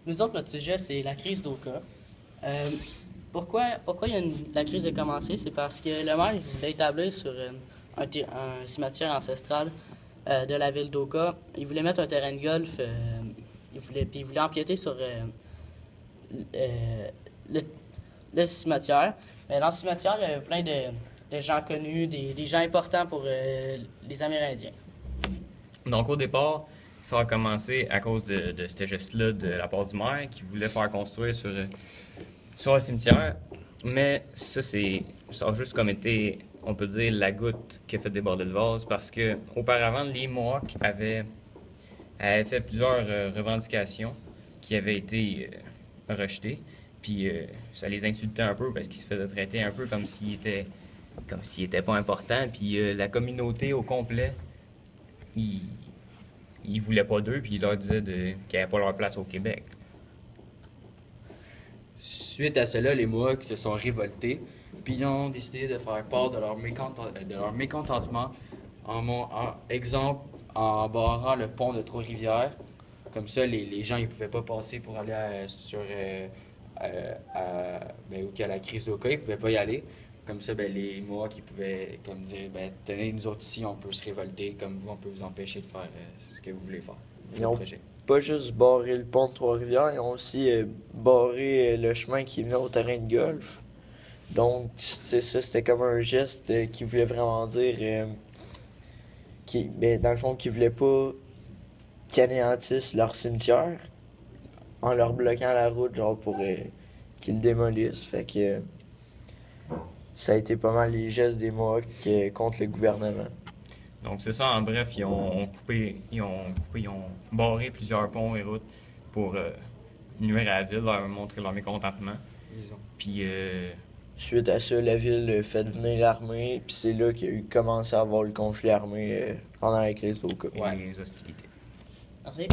Nous autres, notre sujet, c'est la crise d'Oka. Euh, pourquoi la crise a commencé? C'est parce que le maire il voulait établir sur un cimetière ancestral de la ville d'Oka. Il voulait mettre un terrain de golf. Il voulait empiéter sur euh, le, le cimetière. Mais dans le cimetière, il y avait plein de gens connus, des gens importants pour les Amérindiens. Donc au départ, ça a commencé à cause de ce geste-là de la part du maire qui voulait faire construire sur le cimetière. Mais ça a juste comme été, on peut dire, la goutte qui a fait déborder le vase parce que auparavant, les Mohawks avaient fait plusieurs revendications qui avaient été rejetées. Puis ça les insultait un peu parce qu'ils se faisaient traiter un peu comme s'ils étaient pas importants. Puis la communauté au complet, ils, ils voulaient pas d'eux, puis ils leur disaient qu'ils n'avaient pas leur place au Québec. Suite à cela, les Mohawks se sont révoltés, puis ils ont décidé de faire part de de leur mécontentement exemple, en barrant le pont de Trois-Rivières. Comme ça, les gens ils pouvaient pas passer pour aller où il y a la crise d'Oka, ils pouvaient pas y aller. Comme ça, ben, les Mohawks ils pouvaient comme dire, ben, tenez, nous autres ici, on peut se révolter, comme vous, on peut vous empêcher de faire ce que vous voulez faire, Ils votre ont projet. pas juste barré le pont de Trois-Rivières, ils ont aussi barré le chemin qui menait au terrain de golf. Donc, c'est ça, c'était comme un geste qui voulait vraiment dire, dans le fond, qui voulait pas qu'ils anéantissent leur cimetière en leur bloquant la route, genre pour qu'ils le démolissent. Fait que ça a été pas mal les gestes des Mohawks contre le gouvernement. Donc c'est ça, en bref, ils ont barré plusieurs ponts et routes pour nuire à la ville, leur montrer leur mécontentement. Puis Suite à ça, la ville a fait venir l'armée, puis c'est là qu'il y a eu commencé à avoir le conflit armé pendant la crise d'Oka. Ouais. les hostilités. Merci.